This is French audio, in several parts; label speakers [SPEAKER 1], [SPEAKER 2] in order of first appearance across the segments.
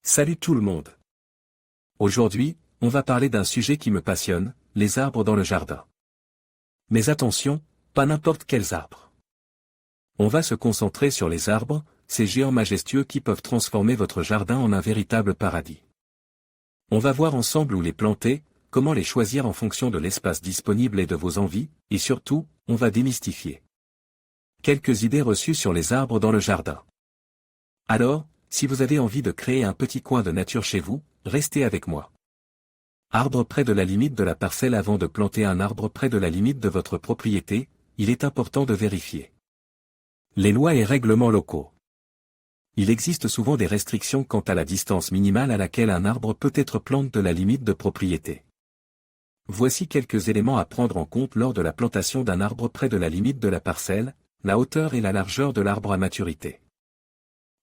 [SPEAKER 1] Salut tout le monde. Aujourd'hui, on va parler d'un sujet qui me passionne, les arbres dans le jardin. Mais attention, pas n'importe quels arbres. On va se concentrer sur les arbres, ces géants majestueux qui peuvent transformer votre jardin en un véritable paradis. On va voir ensemble où les planter, comment les choisir en fonction de l'espace disponible et de vos envies, et surtout, on va démystifier quelques idées reçues sur les arbres dans le jardin. Alors, si vous avez envie de créer un petit coin de nature chez vous, restez avec moi. Arbre près de la limite de la parcelle. Avant de planter un arbre près de la limite de votre propriété, il est important de vérifier les lois et règlements locaux. Il existe souvent des restrictions quant à la distance minimale à laquelle un arbre peut être planté de la limite de propriété. Voici quelques éléments à prendre en compte lors de la plantation d'un arbre près de la limite de la parcelle: la hauteur et la largeur de l'arbre à maturité.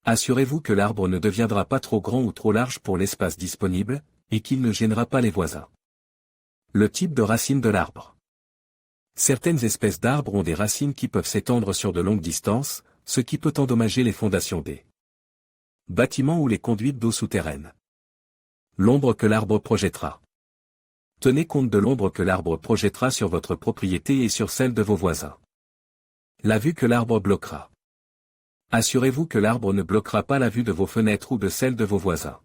[SPEAKER 1] Assurez-vous que l'arbre ne deviendra pas trop grand ou trop large pour l'espace disponible, et qu'il ne gênera pas les voisins. Le type de racines de l'arbre. Certaines espèces d'arbres ont des racines qui peuvent s'étendre sur de longues distances, ce qui peut endommager les fondations des bâtiments ou les conduites d'eau souterraines. L'ombre que l'arbre projettera. Tenez compte de l'ombre que l'arbre projettera sur votre propriété et sur celle de vos voisins. La vue que l'arbre bloquera. Assurez-vous que l'arbre ne bloquera pas la vue de vos fenêtres ou de celle de vos voisins.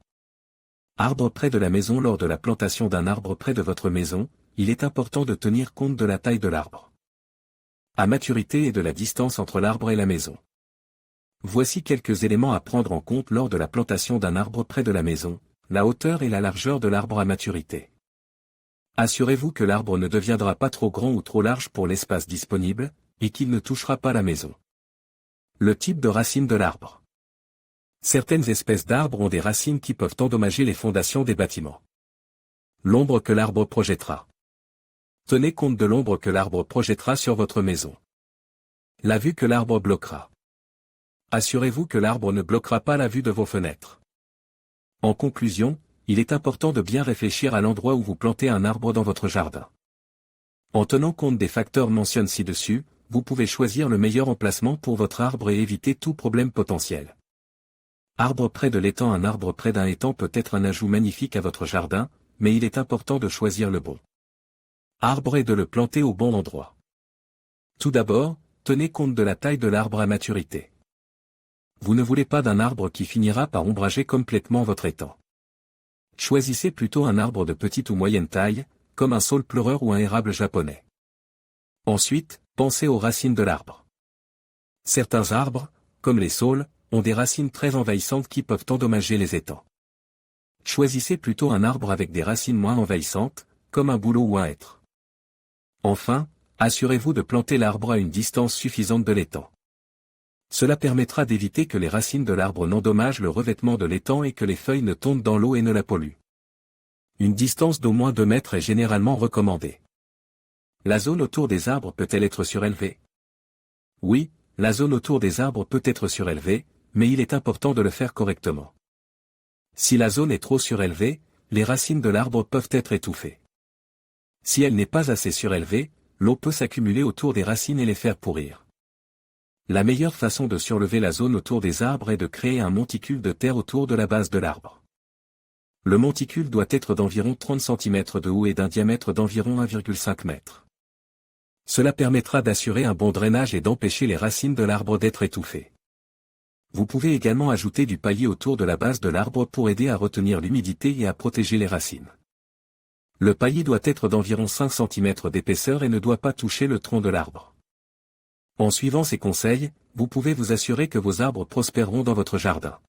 [SPEAKER 1] Arbre près de la maison. Lors de la plantation d'un arbre près de votre maison, il est important de tenir compte de la taille de l'arbre à maturité et de la distance entre l'arbre et la maison. Voici quelques éléments à prendre en compte lors de la plantation d'un arbre près de la maison: la hauteur et la largeur de l'arbre à maturité. Assurez-vous que l'arbre ne deviendra pas trop grand ou trop large pour l'espace disponible, et qu'il ne touchera pas la maison. Le type de racines de l'arbre. Certaines espèces d'arbres ont des racines qui peuvent endommager les fondations des bâtiments. L'ombre que l'arbre projettera. Tenez compte de l'ombre que l'arbre projettera sur votre maison. La vue que l'arbre bloquera. Assurez-vous que l'arbre ne bloquera pas la vue de vos fenêtres. En conclusion, il est important de bien réfléchir à l'endroit où vous plantez un arbre dans votre jardin. En tenant compte des facteurs mentionnés ci-dessus, vous pouvez choisir le meilleur emplacement pour votre arbre et éviter tout problème potentiel. Arbre près de l'étang. Un arbre près d'un étang peut être un ajout magnifique à votre jardin, mais il est important de choisir le bon arbre et de le planter au bon endroit. Tout d'abord, tenez compte de la taille de l'arbre à maturité. Vous ne voulez pas d'un arbre qui finira par ombrager complètement votre étang. Choisissez plutôt un arbre de petite ou moyenne taille, comme un saule pleureur ou un érable japonais. Ensuite, pensez aux racines de l'arbre. Certains arbres, comme les saules, ont des racines très envahissantes qui peuvent endommager les étangs. Choisissez plutôt un arbre avec des racines moins envahissantes, comme un bouleau ou un hêtre. Enfin, assurez-vous de planter l'arbre à une distance suffisante de l'étang. Cela permettra d'éviter que les racines de l'arbre n'endommagent le revêtement de l'étang et que les feuilles ne tombent dans l'eau et ne la polluent. Une distance d'au moins 2 mètres est généralement recommandée. La zone autour des arbres peut-elle être surélevée? Oui, la zone autour des arbres peut être surélevée, mais il est important de le faire correctement. Si la zone est trop surélevée, les racines de l'arbre peuvent être étouffées. Si elle n'est pas assez surélevée, l'eau peut s'accumuler autour des racines et les faire pourrir. La meilleure façon de surlever la zone autour des arbres est de créer un monticule de terre autour de la base de l'arbre. Le monticule doit être d'environ 30 cm de haut et d'un diamètre d'environ 1,5 m. Cela permettra d'assurer un bon drainage et d'empêcher les racines de l'arbre d'être étouffées. Vous pouvez également ajouter du paillis autour de la base de l'arbre pour aider à retenir l'humidité et à protéger les racines. Le paillis doit être d'environ 5 cm d'épaisseur et ne doit pas toucher le tronc de l'arbre. En suivant ces conseils, vous pouvez vous assurer que vos arbres prospéreront dans votre jardin.